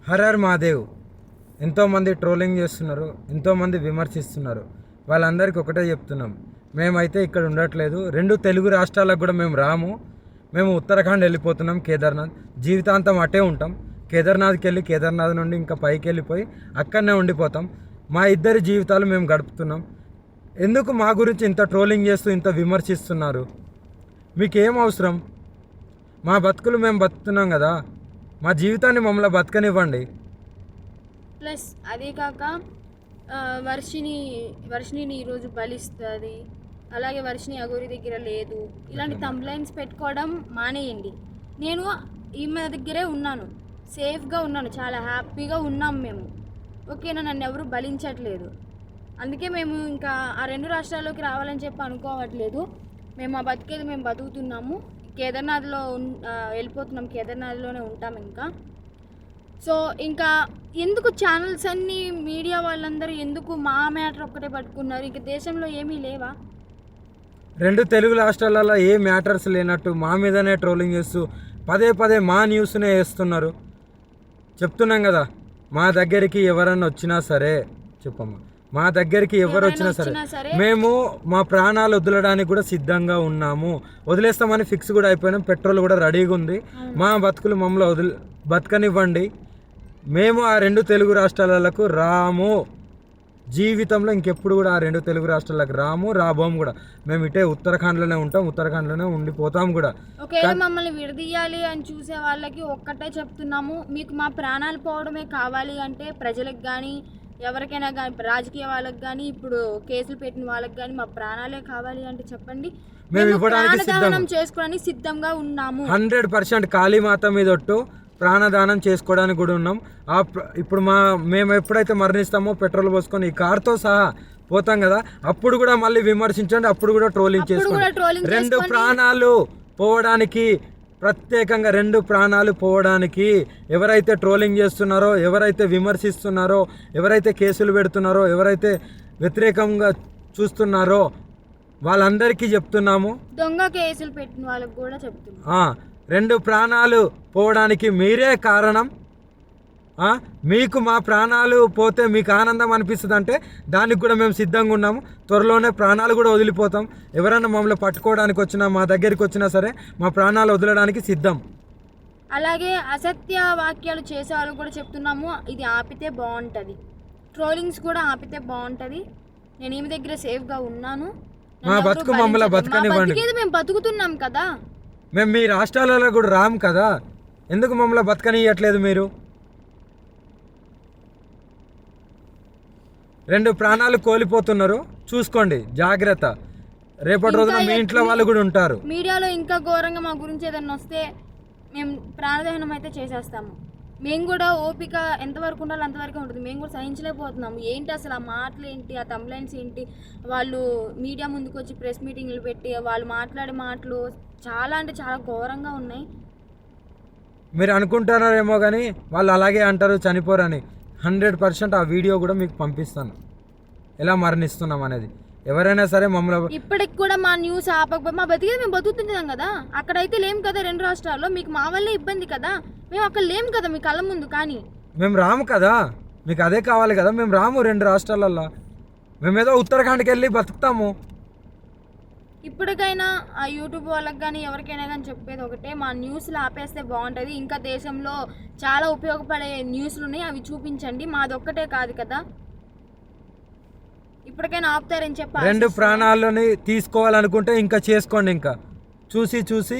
Horror Mahadev ఎంతోమంది trolling చేస్తున్నారు, ఎంతోమంది విమర్శిస్తున్నారు. వాళ్ళందరికీ ఒకటే చెప్తున్నాం, మేమైతే ఇక్కడ ఉండట్లేదు. 2 తెలుగు రాష్ట్రాలకు కూడా మేము రాము. మేము ఉత్తరాఖండ్ వెళ్ళిపోతున్నాం, కేదార్నాథ్. జీవితాంతం అటే ఉంటాం. కేదార్నాథ్కి వెళ్ళి కేదార్నాథ్ నుండి ఇంకా పైకి వెళ్ళిపోయి అక్కడనే ఉండిపోతాం. మా ఇద్దరి జీవితాలు మేము గడుపుతున్నాం. ఎందుకు మా గురించి ఇంత ట్రోలింగ్ చేస్తూ ఇంత విమర్శిస్తున్నారు? మీకేం అవసరం? మా బతుకులు మేము బతుకుతున్నాం కదా, మా జీవితాన్ని మమ్మల్ని బతకనివ్వండి. ప్లస్ అదే కాక వర్షిని ఈరోజు బలిస్తుంది, అలాగే వర్షిని అగోరి దగ్గర లేదు, ఇలాంటి తంబ్లైన్స్ పెట్టుకోవడం మానేయండి. నేను ఈమె దగ్గరే ఉన్నాను, సేఫ్గా ఉన్నాను, చాలా హ్యాపీగా ఉన్నాం మేము. ఓకేనా, నన్ను ఎవరు బలించట్లేదు. అందుకే మేము ఇంకా ఆ 2 రాష్ట్రాల్లోకి రావాలని చెప్పి అనుకోవట్లేదు. మేము ఆ బతికేది మేము బతుకుతున్నాము. కేదార్నాథ్లో వెళ్ళిపోతున్నాం, కేదార్నాథ్లోనే ఉంటాం ఇంకా. సో ఇంకా ఎందుకు ఛానల్స్ అన్నీ, మీడియా వాళ్ళందరూ ఎందుకు మా మ్యాటర్ ఒక్కటే పట్టుకున్నారు? ఇంక దేశంలో ఏమీ లేవా? 2 తెలుగు రాష్ట్రాలలో ఏ మ్యాటర్స్ లేనట్టు మా మీదనే ట్రోలింగ్ చేస్తూ పదే మా న్యూస్నే వేస్తున్నారు. చెప్తున్నాం కదా, మా దగ్గరికి ఎవరన్నా వచ్చినా సరే, చెప్పమ్మా, మా దగ్గరికి ఎవరు వచ్చినా సరే మేము మా ప్రాణాలు వదలడానికి కూడా సిద్ధంగా ఉన్నాము. వదిలేస్తామని ఫిక్స్ కూడా అయిపోయినాం. పెట్రోల్ కూడా రెడీగా ఉంది. మా బతుకులు మమ్మల్ని బతకనివ్వండి. మేము ఆ 2 తెలుగు రాష్ట్రాలకు రాము. జీవితంలో ఇంకెప్పుడు కూడా ఆ 2 తెలుగు రాష్ట్రాలకు రాబోము కూడా. మేము ఇటే ఉత్తరాఖండ్లోనే ఉంటాం, ఉత్తరాఖండ్లోనే ఉండిపోతాం కూడా. ఒకవేళ మమ్మల్ని విడదీయాలి అని చూసే వాళ్ళకి ఒక్కటే చెప్తున్నాము, మీకు మా ప్రాణాలు పోవడమే కావాలి అంటే ప్రజలకు కానీ ఎవరికైనా కానీ, రాజకీయ వాళ్ళకి కానీ, ఇప్పుడు కేసులు పెట్టిన వాళ్ళకి కానీ మా ప్రాణాలే కావాలి అంటే చెప్పండి, మేము ఇవ్వడానికి చేసుకోవడానికి సిద్ధంగా ఉన్నాము. 100% కాళీమాత మీద ఒట్టు ప్రాణదానం చేసుకోవడానికి కూడా ఉన్నాం. ఇప్పుడు మేము ఎప్పుడైతే మరణిస్తామో పెట్రోల్ పోసుకొని ఈ కార్తో సహా పోతాం కదా, అప్పుడు కూడా మళ్ళీ విమర్శించండి, అప్పుడు కూడా ట్రోలింగ్ చేసుకోండి. 2 ప్రాణాలు పోవడానికి, ప్రత్యేకంగా 2 ప్రాణాలు పోవడానికి ఎవరైతే ట్రోలింగ్ చేస్తున్నారో, ఎవరైతే విమర్శిస్తున్నారో, ఎవరైతే కేసులు పెడుతున్నారో, ఎవరైతే వ్యతిరేకంగా చూస్తున్నారో వాళ్ళందరికీ చెప్తున్నాము. దొంగ కేసులు పెట్టిన వాళ్ళకి కూడా చెప్తున్నాము, 2 ప్రాణాలు పోవడానికి మీరే కారణం. మీకు మా ప్రాణాలు పోతే మీకు ఆనందం అనిపిస్తుంది అంటే దానికి కూడా మేము సిద్ధంగా ఉన్నాము. త్వరలోనే ప్రాణాలు కూడా వదిలిపోతాం. ఎవరైనా మమ్మల్ని పట్టుకోవడానికి వచ్చినా, మా దగ్గరికి వచ్చినా సరే మా ప్రాణాలు వదలడానికి సిద్ధం. అలాగే అసత్య వాక్యాలు చేసే వాళ్ళు కూడా చెప్తున్నాము, ఇది ఆపితే బాగుంటుంది. ట్రోలింగ్స్ కూడా ఆపితే బాగుంటుంది. నేను ఈమె దగ్గర సేఫ్గా ఉన్నాను. మా బతుకు మమ్మల్ని బతకనివ్వండి. మేము బతుకుతున్నాం కదా, మేము మీ రాష్ట్రాలలో కూడా రాము కదా, ఎందుకు మమ్మల్ని బతకనియట్లేదు మీరు? 2 ప్రాణాలు కోల్పోతున్నారు, చూసుకోండి, జాగ్రత్త. రేపటి రోజున మీ ఇంట్లో వాళ్ళు కూడా ఉంటారు. మీడియాలో ఇంకా ఘోరంగా మా గురించి ఏదైనా వస్తే మేము ప్రాణదహనం అయితే చేసేస్తాము. మేము కూడా ఓపిక ఎంతవరకు ఉండాలో అంతవరకు ఉంటుంది. మేము కూడా సహించలేకపోతున్నాము. ఏంటి అసలు ఆ మాటలు ఏంటి, ఆ తంబ్లైన్స్ ఏంటి, వాళ్ళు మీడియా ముందుకు వచ్చి ప్రెస్ మీటింగ్లు పెట్టి వాళ్ళు మాట్లాడే మాటలు చాలా అంటే చాలా ఘోరంగా ఉన్నాయి. మీరు అనుకుంటున్నారేమో కానీ వాళ్ళు అలాగే అంటారు, చనిపోరని. 100% ఆ వీడియో కూడా మీకు పంపిస్తాను, ఎలా మరణిస్తున్నాం అనేది. ఎవరైనా సరే మమ్మల్ని ఇప్పటికి కూడా మా న్యూస్ ఆపకపోతే మా బతికేది మేము బతుకుతుంటాం కదా. అక్కడైతే లేం కదా 2 రాష్ట్రాల్లో, మీకు మా వల్లే ఇబ్బంది కదా. మేము అక్కడ లేం కదా మీ కళ్ళ ముందు, కానీ మేము రాము కదా, మీకు అదే కావాలి కదా. మేము రాము 2 రాష్ట్రాలల్లో, మేమేదో ఉత్తరాఖండ్కి వెళ్ళి బతుకుతాము. ఇప్పటికైనా ఆ యూట్యూబ్ వాళ్ళకి కానీ ఎవరికైనా కానీ చెప్పేది ఒకటే, మా న్యూస్లు ఆపేస్తే బాగుంటుంది. ఇంకా దేశంలో చాలా ఉపయోగపడే న్యూస్లు ఉన్నాయి, అవి చూపించండి. మాది ఒక్కటే కాదు కదా, ఇప్పటికైనా ఆపుతారని చెప్పి. 2 ప్రాణాలని తీసుకోవాలనుకుంటే ఇంకా చేసుకోండి. ఇంకా చూసి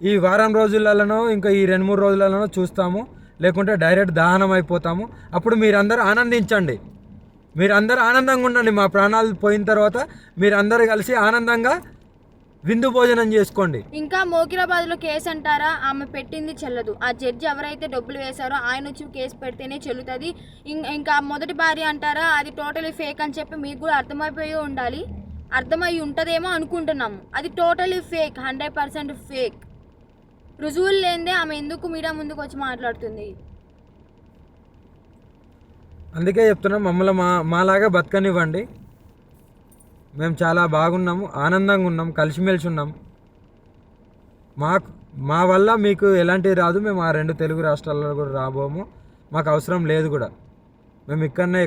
ఈ వారం రోజులలోనో ఇంకా ఈ 2-3 రోజులలోనో చూస్తాము, లేకుంటే డైరెక్ట్ దహనం అయిపోతాము. అప్పుడు మీరందరూ ఆనందించండి, మీరందరూ ఆనందంగా ఉండండి. మా ప్రాణాలు పోయిన తర్వాత మీరందరూ కలిసి ఆనందంగా విందు భోజనం చేసుకోండి. ఇంకా మోకిరాబాద్లో కేసు అంటారా, ఆమె పెట్టింది చెల్లదు. ఆ జడ్జి ఎవరైతే డబ్బులు వేశారో ఆయన వచ్చి కేసు పెడితేనే చెల్లుతుంది. ఇంకా మొదటి భార్య అంటారా, అది టోటలీ ఫేక్ అని చెప్పి మీకు కూడా అర్థమైపోయి ఉండాలి. అర్థమై ఉంటుందేమో అనుకుంటున్నాము. అది టోటలీ ఫేక్, 100% ఫేక్. రుజువులు లేనిదే ఆమె ఎందుకు మీడియా ముందుకు వచ్చి మాట్లాడుతుంది? అందుకే చెప్తున్నాం, మమ్మల్ని మాలాగా బతకనివ్వండి. మేము చాలా బాగున్నాము, ఆనందంగా ఉన్నాం, కలిసిమెలిసి ఉన్నాం. మా వల్ల మీకు ఎలాంటివి రాదు. మేము ఆ 2 తెలుగు రాష్ట్రాల్లో కూడా రాబోము. మాకు అవసరం లేదు కూడా. మేము ఇక్కడనే